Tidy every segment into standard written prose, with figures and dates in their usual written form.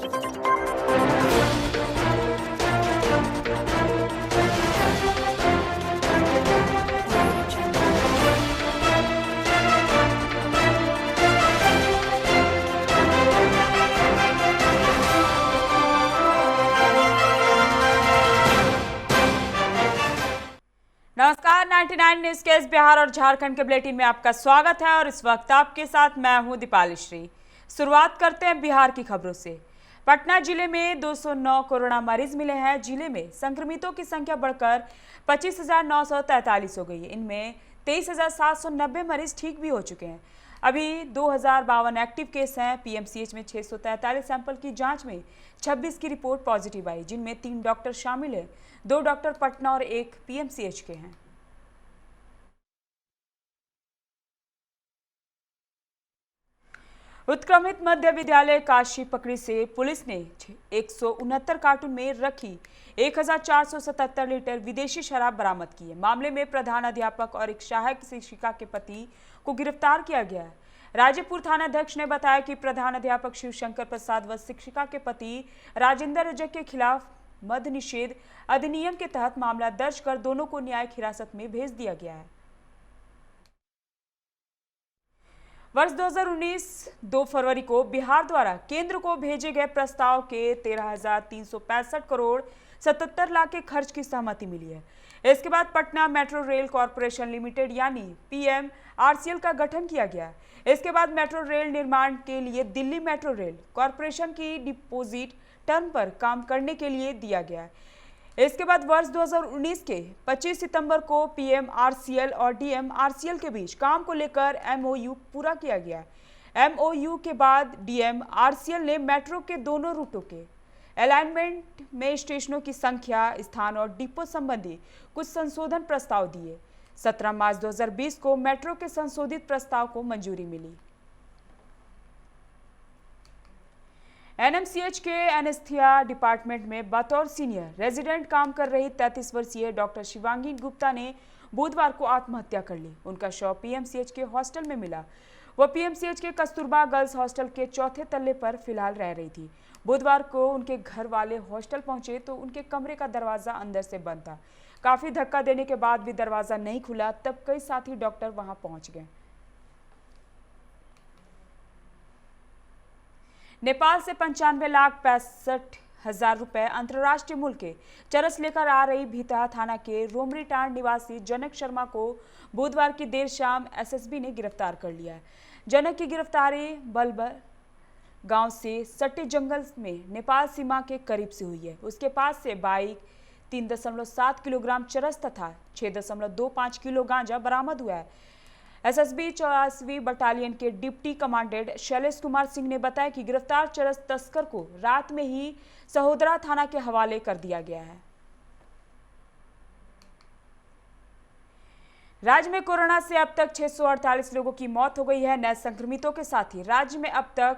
नमस्कार, 99 न्यूज के इस बिहार और झारखंड के बुलेटिन में आपका स्वागत है और इस वक्त आपके साथ मैं हूं दीपाली श्री। शुरुआत करते हैं बिहार की खबरों से। पटना जिले में 209 कोरोना मरीज मिले हैं। जिले में संक्रमितों की संख्या बढ़कर 25,943 हो गई है। इनमें 23,790 मरीज ठीक भी हो चुके हैं। अभी 2052 एक्टिव केस हैं। पीएमसीएच में 643 सैंपल की जांच में 26 की रिपोर्ट पॉजिटिव आई, जिनमें 3 डॉक्टर शामिल हैं। 2 डॉक्टर पटना और 1 पीएमसीएच के हैं। उत्क्रमित मध्य विद्यालय काशी पकड़ी से पुलिस ने 169 कार्टून में रखी 1477 लीटर विदेशी शराब बरामद की है। मामले में प्रधान अध्यापक और एक सहायक शिक्षिका के पति को गिरफ्तार किया गया है। राजेपुर थानाध्यक्ष ने बताया कि प्रधान अध्यापक शिवशंकर प्रसाद व शिक्षिका के पति राजेंद्र रजक के खिलाफ मद्य निषेध अधिनियम के तहत मामला दर्ज कर दोनों को न्यायिक हिरासत में भेज दिया गया है। वर्ष 2019 2 फरवरी को बिहार द्वारा केंद्र को भेजे गए प्रस्ताव के 13,365 करोड़ 77 लाख के खर्च की सहमति मिली है। इसके बाद Patna metro rail corporation limited यानी पीएमआरसीएल का गठन किया गया। इसके बाद मेट्रो रेल निर्माण के लिए दिल्ली मेट्रो रेल कॉरपोरेशन की डिपोजिट टर्म पर काम करने के लिए दिया गया। इसके बाद वर्ष 2019 के 25 सितंबर को पीएमआरसीएल और डीएमआरसीएल के बीच काम को लेकर एमओयू पूरा किया गया। एमओयू के बाद डीएमआरसीएल ने मेट्रो के दोनों रूटों के अलाइनमेंट में स्टेशनों की संख्या, स्थान और डिपो संबंधी कुछ संशोधन प्रस्ताव दिए। 17 मार्च 2020 को मेट्रो के संशोधित प्रस्ताव को मंजूरी मिली। एनएमसीएच के एनेस्थीसिया डिपार्टमेंट में बतौर सीनियर रेजिडेंट काम कर रही 33 वर्षीय डॉक्टर शिवांगी गुप्ता ने बुधवार को आत्महत्या कर ली। उनका शव पीएमसीएच के हॉस्टल में मिला। वह पीएमसीएच के कस्तूरबा गर्ल्स हॉस्टल के 4थे तल्ले पर फिलहाल रह रही थी। बुधवार को उनके घर वाले हॉस्टल पहुंचे तो उनके कमरे का दरवाजा अंदर से बंद था। काफी धक्का देने के बाद भी दरवाजा नहीं खुला, तब कई साथी डॉक्टर वहां पहुंच गए। नेपाल से 95,65,000 रुपए अंतर्राष्ट्रीय मूल्य के चरस लेकर आ रही भीतहा थाना के रोमरीटांड निवासी जनक शर्मा को बुधवार की देर शाम एसएसबी ने गिरफ्तार कर लिया है। जनक की गिरफ्तारी बलबर गांव से सट्टे जंगल में नेपाल सीमा के करीब से हुई है। उसके पास से बाइक, 3.7 किलोग्राम चरस तथा 6.25 किलो गांजा बरामद हुआ है। एसएसबी 84वीं बटालियन के डिप्टी कमांडेंट शैलेश कुमार सिंह ने बताया कि गिरफ्तार चरस तस्कर को रात में ही सहोदरा थाना के हवाले कर दिया गया है। राज्य में कोरोना से अब तक 648 लोगों की मौत हो गई है। नए संक्रमितों के साथ ही राज्य में अब तक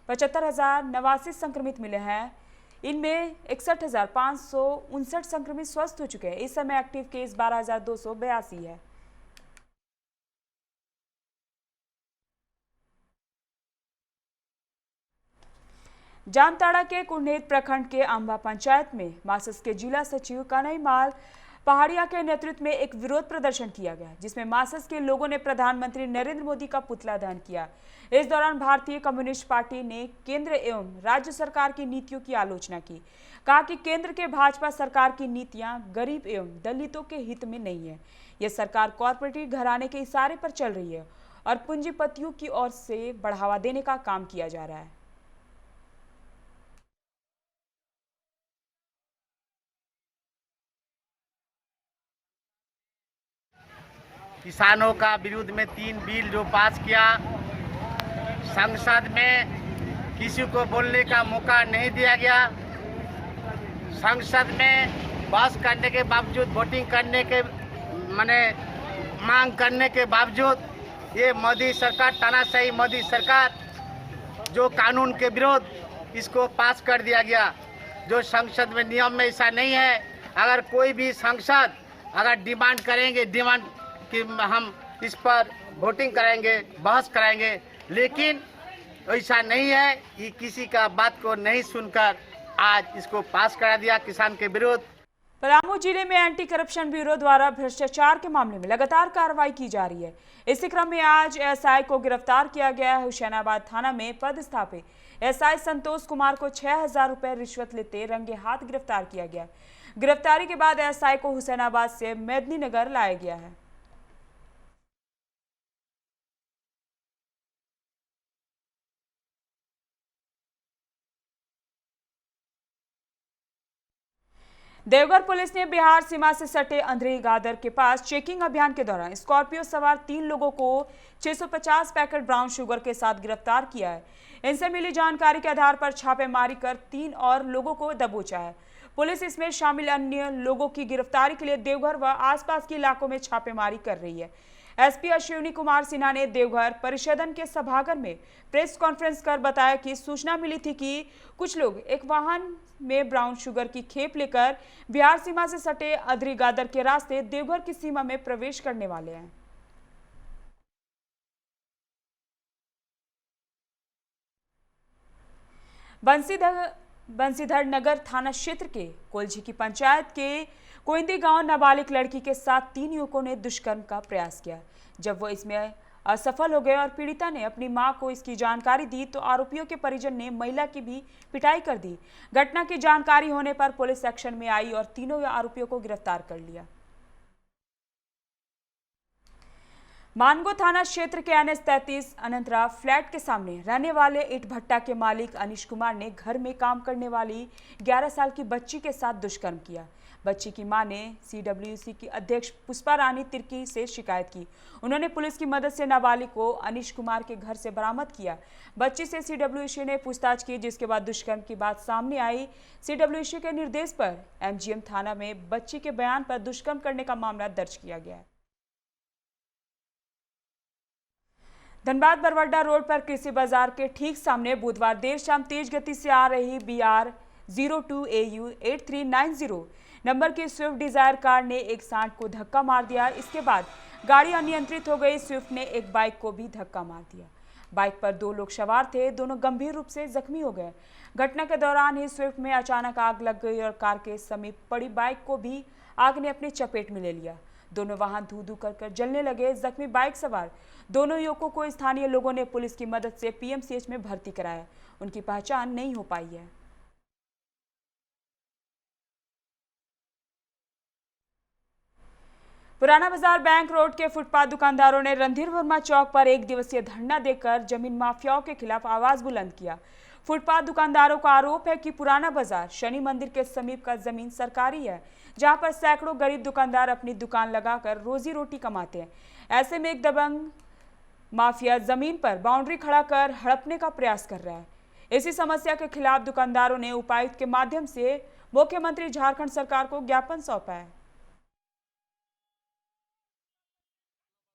75,089 संक्रमित मिले हैं। इनमें 61,559 संक्रमित स्वस्थ हो चुके हैं। इस समय एक्टिव केस 12,282 है। जामताड़ा के कुंडेत प्रखंड के अंबा पंचायत में मार्क्सिस्ट के जिला सचिव कन्हैयालाल पहाड़िया के नेतृत्व में एक विरोध प्रदर्शन किया गया, जिसमें मार्क्सिस्ट के लोगों ने प्रधानमंत्री नरेंद्र मोदी का पुतला दहन किया। इस दौरान भारतीय कम्युनिस्ट पार्टी ने केंद्र एवं राज्य सरकार की नीतियों की आलोचना की। कहा कि केंद्र के भाजपा सरकार की नीतियां गरीब एवं दलितों के हित में नहीं है। यह सरकार कॉर्पोरेट घराने के इशारे पर चल रही है और पूंजीपतियों की ओर से बढ़ावा देने का काम किया जा रहा है। किसानों का विरुद्ध में 3 बिल जो पास किया, संसद में किसी को बोलने का मौका नहीं दिया गया। संसद में बहस करने के बावजूद, वोटिंग करने के मांग करने के बावजूद ये मोदी सरकार, तानाशाही मोदी सरकार जो कानून के विरोध इसको पास कर दिया गया। जो संसद में नियम में ऐसा नहीं है। अगर कोई भी सांसद अगर डिमांड करेंगे, डिमांड कि हम इस पर वोटिंग करेंगे, बहस कराएंगे, लेकिन ऐसा नहीं है। ये किसी का बात को नहीं सुनकर आज इसको पास करा दिया किसान के विरोध। पलामू जिले में एंटी करप्शन ब्यूरो द्वारा भ्रष्टाचार के मामले में लगातार कार्रवाई की जा रही है। इसी क्रम में आज एसआई को गिरफ्तार किया गया है। हुसैनाबाद थाना में पदस्थापित एसआई संतोष कुमार को 6,000 रुपए रिश्वत लेते रंगे हाथ गिरफ्तार किया गया। गिरफ्तारी के बाद एसआई को हुसैनाबाद से मेदिनीनगर लाया गया है। देवघर पुलिस ने बिहार सीमा से सटे अंधेरी गादर के पास चेकिंग अभियान के दौरान स्कॉर्पियो सवार 3 लोगों को 650 पैकेट ब्राउन शुगर के साथ गिरफ्तार किया है। इनसे मिली जानकारी के आधार पर छापेमारी कर 3 और लोगों को दबोचा है। पुलिस इसमें शामिल अन्य लोगों की गिरफ्तारी के लिए देवघर व आसपास के इलाकों में छापेमारी कर रही है। एसपी अश्विनी कुमार सिन्हा ने देवघर परिषदन के सभागार में प्रेस कॉन्फ्रेंस कर बताया कि सूचना मिली थी कि कुछ लोग एक वाहन में ब्राउन शुगर की खेप लेकर बिहार सीमा से सटे अंधेरी गादर के रास्ते देवघर की सीमा में प्रवेश करने वाले हैं। बंसीधर नगर थाना क्षेत्र के कोलझी की पंचायत के कोइंदी गांव नाबालिग लड़की के साथ 3 युवकों ने दुष्कर्म का प्रयास किया। जब वो इसमें असफल हो गए और पीड़िता ने अपनी मां को इसकी जानकारी दी तो आरोपियों के परिजन ने महिला की भी पिटाई कर दी। घटना की जानकारी होने पर पुलिस एक्शन में आई और तीनों आरोपियों को गिरफ्तार कर लिया। मानगो थाना क्षेत्र के NH 33 अनंतरा फ्लैट के सामने रहने वाले ईट भट्टा के मालिक अनिश कुमार ने घर में काम करने वाली 11 साल की बच्ची के साथ दुष्कर्म किया। बच्ची की मां ने CWC की अध्यक्ष पुष्पा रानी तिर्की से शिकायत की। उन्होंने पुलिस की मदद से नाबालिग को अनिश कुमार के घर से बरामद किया। बच्ची से CWC ने पूछताछ की, जिसके बाद दुष्कर्म की बात सामने आई। CWC के निर्देश पर MGM थाना में बच्ची के बयान पर दुष्कर्म करने का मामला दर्ज किया गया है। धनबाद बरवड्डा रोड पर कृषि बाजार के ठीक सामने बुधवार देर शाम तेज गति से आ रही BR 02AU 8390 नंबर की स्विफ्ट डिजायर कार ने एक सांड को धक्का मार दिया। इसके बाद गाड़ी अनियंत्रित हो गई। स्विफ्ट ने एक बाइक को भी धक्का मार दिया। बाइक पर 2 लोग सवार थे, दोनों गंभीर रूप से जख्मी हो गए। घटना के दौरान ही स्विफ्ट में अचानक आग लग गई और कार के समीप पड़ी बाइक को भी आग ने अपनी चपेट में ले लिया। दोनों वाहन धू-धू कर जलने लगे। जख्मी बाइक सवार दोनों युवकों को स्थानीय लोगों ने पुलिस की मदद से PMCH में भर्ती कराया। उनकी पहचान नहीं हो पाई है। पुराना बाजार बैंक रोड के फुटपाथ दुकानदारों ने रणधीर वर्मा चौक पर 1 दिवसीय धरना देकर जमीन माफियाओं के खिलाफ आवाज बुलंद किया। फुटपाथ दुकानदारों का आरोप है कि पुराना बाजार शनि मंदिर के समीप का जमीन सरकारी है, जहां पर सैकड़ों गरीब दुकानदार अपनी दुकान लगाकर रोजी रोटी कमाते हैं। ऐसे में एक दबंग माफिया जमीन पर बाउंड्री खड़ा कर हड़पने का प्रयास कर रहा है। इसी समस्या के खिलाफ दुकानदारों ने उपायुक्त के माध्यम से मुख्यमंत्री झारखंड सरकार को ज्ञापन सौंपा है।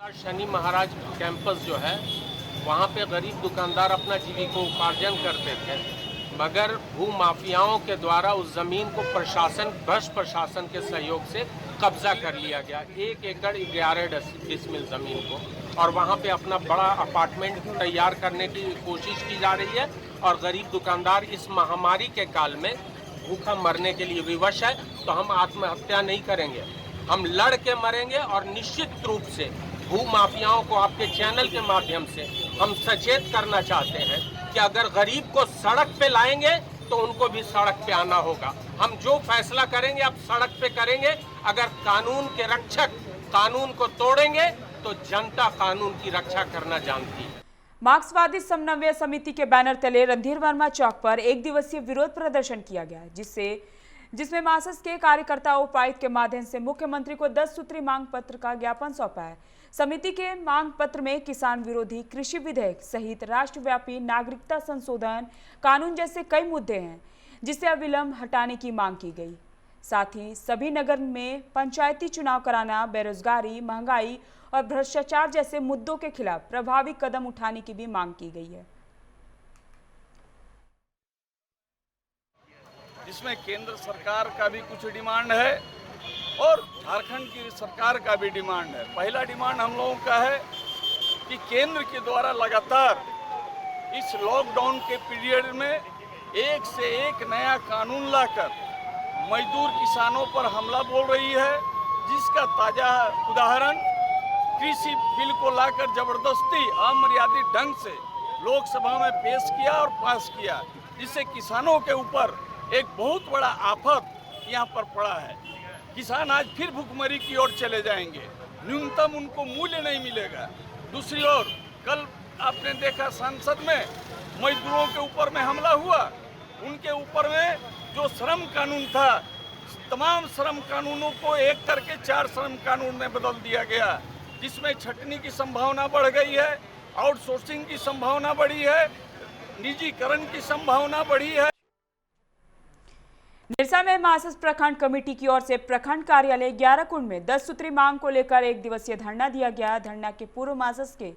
शनि महाराज कैंपस जो है वहाँ पे गरीब दुकानदार अपना जीविकोपार्जन करते थे, मगर भू माफियाओं के द्वारा उस जमीन को भ्रष्ट प्रशासन के सहयोग से कब्जा कर लिया गया। 1 एकड़ 11 डिसमिल जमीन को, और वहाँ पे अपना बड़ा अपार्टमेंट तैयार करने की कोशिश की जा रही है। और गरीब दुकानदार इस महामारी के काल में भूखा मरने के लिए विवश है। तो हम आत्महत्या नहीं करेंगे, हम लड़ के मरेंगे। और निश्चित रूप से भू माफियाओं को आपके चैनल के माध्यम से हम सचेत करना चाहते हैं कि अगर गरीब को सड़क पे लाएंगे तो उनको भी सड़क पे आना होगा। हम जो फैसला करेंगे अब सड़क पे करेंगे। अगर कानून के रक्षक कानून को तोड़ेंगे तो जनता कानून की रक्षा करना जानती है। मार्क्सवादी समन्वय समिति के बैनर तले रणधीर वर्मा चौक पर 1 दिवसीय विरोध प्रदर्शन किया गया, जिसमें मार्क्सिस्ट के कार्यकर्ताओं उपायुक्त के माध्यम से मुख्यमंत्री को 10 सूत्री मांग पत्र का ज्ञापन सौंपा है। समिति के मांग पत्र में किसान विरोधी कृषि विधेयक सहित राष्ट्रव्यापी नागरिकता संशोधन कानून जैसे कई मुद्दे हैं, जिसे अविलंब हटाने की मांग की गई। साथ ही सभी नगर में पंचायती चुनाव कराना, बेरोजगारी, महंगाई और भ्रष्टाचार जैसे मुद्दों के खिलाफ प्रभावी कदम उठाने की भी मांग की गई है। जिसमें केंद्र सरकार का भी कुछ डिमांड है और झारखंड की सरकार का भी डिमांड है। पहला डिमांड हम लोगों का है कि केंद्र के द्वारा लगातार इस लॉकडाउन के पीरियड में एक से एक नया कानून लाकर मजदूर किसानों पर हमला बोल रही है, जिसका ताजा उदाहरण कृषि बिल को लाकर जबरदस्ती अमर्यादित ढंग से लोकसभा में पेश किया और पास किया, जिससे किसानों के ऊपर एक बहुत बड़ा आफत यहाँ पर पड़ा है। किसान आज फिर भुखमरी की ओर चले जाएंगे, न्यूनतम उनको मूल्य नहीं मिलेगा। दूसरी ओर कल आपने देखा संसद में मजदूरों के ऊपर में हमला हुआ, उनके ऊपर में जो श्रम कानून था, तमाम श्रम कानूनों को एक करके 4 श्रम कानून में बदल दिया गया, जिसमें छटनी की संभावना बढ़ गई है, आउटसोर्सिंग की संभावना बढ़ी है, निजीकरण की संभावना बढ़ी है। निरसा में मार्क्सिस्ट प्रखंड कमेटी की ओर से प्रखंड कार्यालय 11 कुंड में 10 सूत्री मांग को लेकर 1 दिवसीय धरना दिया गया। धरना के पूर्व मार्क्सिस्ट के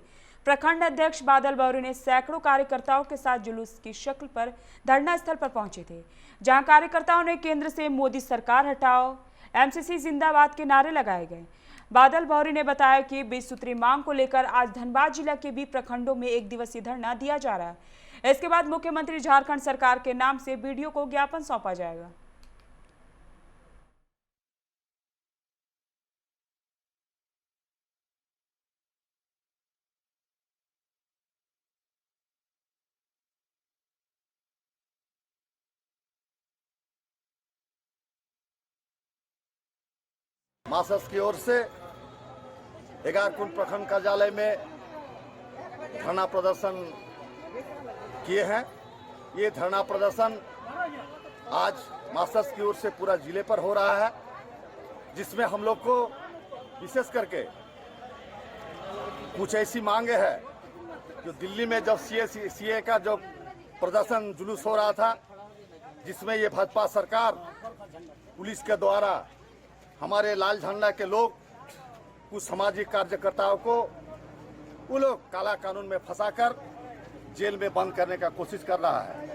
प्रखंड अध्यक्ष बादल बौरी ने सैकड़ों कार्यकर्ताओं के साथ जुलूस की शक्ल पर धरना स्थल पर पहुंचे थे, जहां कार्यकर्ताओं ने केंद्र से मोदी सरकार हटाओ, एमसीसी जिंदाबाद के नारे लगाए गए। बादल बौरी ने बताया कि 20 सूत्री मांग को लेकर आज धनबाद जिला के भी प्रखंडों में 1 दिवसीय धरना दिया जा रहा है। इसके बाद मुख्यमंत्री झारखंड सरकार के नाम से बीडीओ को ज्ञापन सौंपा जाएगा। मार्क्सिस्ट की ओर से 11 कुंड प्रखंड कार्यालय में धरना प्रदर्शन किए हैं। ये धरना प्रदर्शन आज मार्क्सिस्ट की ओर से पूरा जिले पर हो रहा है, जिसमें हम लोग को विशेष करके कुछ ऐसी मांगे है जो दिल्ली में जब सीए का जो प्रदर्शन जुलूस हो रहा था, जिसमें ये भाजपा सरकार पुलिस के द्वारा हमारे लाल झंडा के लोग कुछ सामाजिक कार्यकर्ताओं को वो लोग काला कानून में फंसाकर जेल में बंद करने का कोशिश कर रहा है।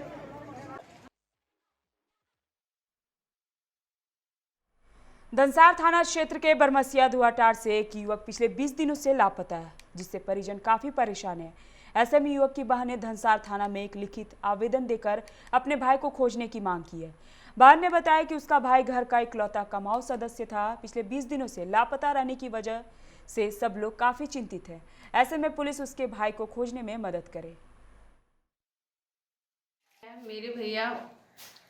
धनसार थाना क्षेत्र के बरमसिया दुआटार से एक युवक पिछले 20 दिनों से लापता है, जिससे परिजन काफी परेशान है। ऐसे में युवक की बहन ने धनसार थाना में एक लिखित आवेदन देकर अपने भाई को खोजने की मांग की है। बहन ने बताया कि उसका भाई घर का इकलौता कमाऊ सदस्य था। पिछले 20 दिनों से लापता रहने की वजह से सब लोग काफी चिंतित हैं। ऐसे में पुलिस उसके भाई को खोजने में मदद करे। मेरे भैया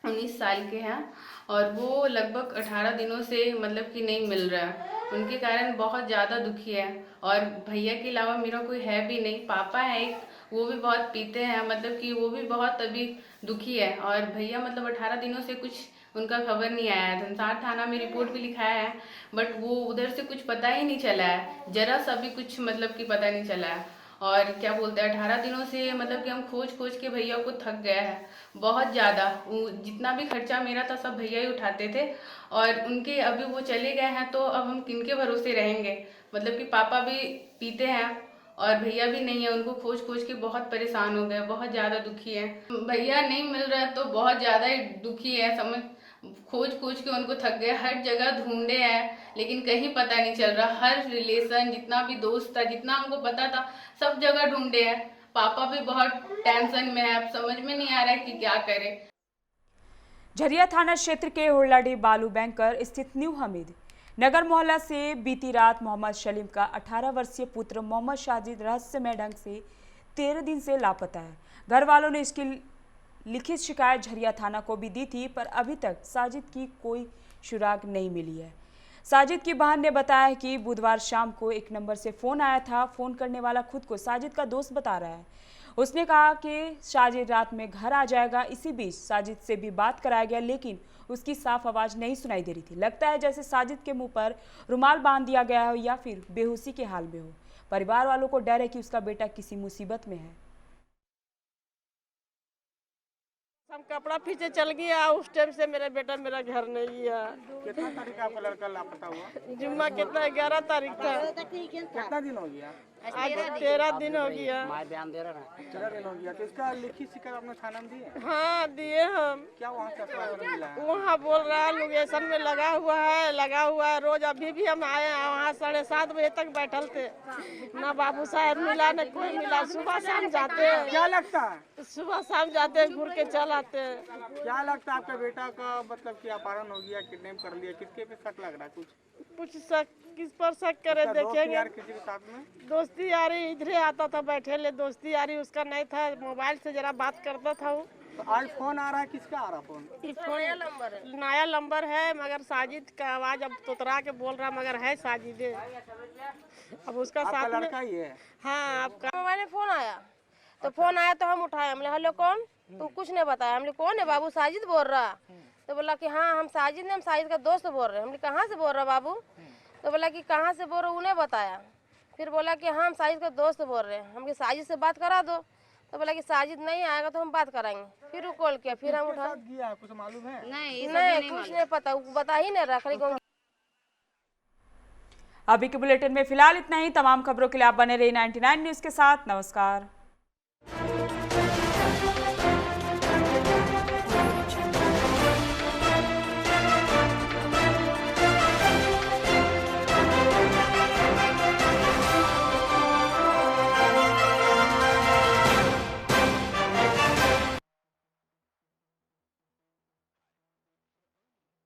19 साल के हैं और वो लगभग 18 दिनों से मतलब कि नहीं मिल रहा है। उनके कारण बहुत ज़्यादा दुखी है और भैया के अलावा मेरा कोई है भी नहीं। पापा है एक, वो भी बहुत पीते हैं, मतलब कि वो भी बहुत अभी दुखी है। और भैया मतलब 18 दिनों से कुछ उनका खबर नहीं आया है। धनसार थाना में रिपोर्ट भी लिखाया है, बट वो उधर से कुछ पता ही नहीं चला है, जरा सा भी कुछ मतलब कि पता नहीं चला है। और क्या बोलते हैं 18 दिनों से मतलब कि हम खोज के भैया को थक गया है बहुत ज़्यादा। जितना भी खर्चा मेरा था सब भैया ही उठाते थे और उनके अभी वो चले गए हैं, तो अब हम किनके भरोसे रहेंगे। मतलब कि पापा भी पीते हैं और भैया भी नहीं है। उनको खोज के बहुत परेशान हो गए, बहुत ज़्यादा दुखी है। भैया नहीं मिल रहा है तो बहुत ज़्यादा ही दुखी है। समझ खोज के उनको थक गए, हर जगह ढूंढे हैं लेकिन कहीं पता नहीं चल रहा। हर रिलेशन जितना भी दोस्त था, जितना हमको पता था, सब जगह ढूंढे हैं। पापा भी बहुत टेंशन में है, अब समझ में नहीं आ रहा है कि क्या करें। झरिया थाना क्षेत्र के हुरलाडी बालू बैंकर स्थित न्यू हमीद नगर मोहल्ला से बीती रात मोहम्मद शलीम का 18 वर्षीय पुत्र मोहम्मद साजिद रहस्यमय ढंग से 13 दिन से लापता है। घर वालों ने इसकी लिखित शिकायत झरिया थाना को भी दी थी, पर अभी तक साजिद की कोई सुराग नहीं मिली है। साजिद की बहन ने बताया कि बुधवार शाम को एक नंबर से फ़ोन आया था। फ़ोन करने वाला खुद को साजिद का दोस्त बता रहा है। उसने कहा कि साजिद रात में घर आ जाएगा। इसी बीच साजिद से भी बात कराया गया, लेकिन उसकी साफ आवाज़ नहीं सुनाई दे रही थी। लगता है जैसे साजिद के मुंह पर रुमाल बांध दिया गया हो या फिर बेहोशी के हाल में हो। परिवार वालों को डर है कि उसका बेटा किसी मुसीबत में है। हम कपड़ा पीछे चल गया, उस टाइम से मेरा बेटा मेरा घर नहीं है। कितना तारीख आपका लड़का लापता हुआ? जुम्मा कितना 11 तारीख था। कितना दिन हो गया? आज 13 दिन हो गया। तो इसका लिखित शिकायत आपने थाना में दिए? हाँ दिए हम। क्या वहाँ से आश्वासन मिला है? वहाँ बोल रहा है लोकेशन में लगा हुआ है रोज। अभी भी हम आए हैं वहाँ 7:30 बजे तक बैठल थे, ना बाबू साहब मिला न कोई मिला। सुबह शाम जाते हैं, क्या लगता है? सुबह शाम जाते हैं, घूर के चल आते हैं। क्या लगता है आपके बेटा का मतलब कि अपहरण हो गया, किडनैप कर लिया? किसके पे शक लग रहा है? कुछ शक, किस पर शक करे उसका दोस्त देखेंगे। यार किसी के साथ में? दोस्ती यारी इधरे आता था, बैठे ले। दोस्ती यारी उसका नहीं था, मोबाइल से जरा बात करता था वो। तो आज फोन आ रहा है, किसका आ रहा फोन? नया नंबर है, मगर साजिद का आवाज अब तोतरा के बोल रहा, मगर है साजिद। अब उसका आपका साथ में लड़का ही है? हाँ, आपका मोबाइल में फोन आया तो हम उठाए। हमने हेलो कौन? तो कुछ नहीं बताया। हमने कौन है बाबू? साजिद बोल रहा। तो बोला कि हाँ हम साजिद ने, हम साजिद का दोस्त बोल रहे हैं। हमने कहाँ से बोल रहा बाबू? तो बोला कि कहाँ से बोल रहे, उन्हें बताया। फिर बोला कि हाँ हम साजिद का दोस्त बोल रहे हैं। हमने साजिद से बात करा दो। तो बोला कि साजिद नहीं आएगा तो हम बात कराएंगे। फिर वो कॉल किया, फिर हम उठा। गया कुछ मालूम है? नहीं कुछ नहीं पता, बता ही नहीं रहा। खाली अभी के बुलेटिन में फिलहाल इतना ही। तमाम खबरों के लिए आप बने रहिए 99 न्यूज़ के साथ। नमस्कार।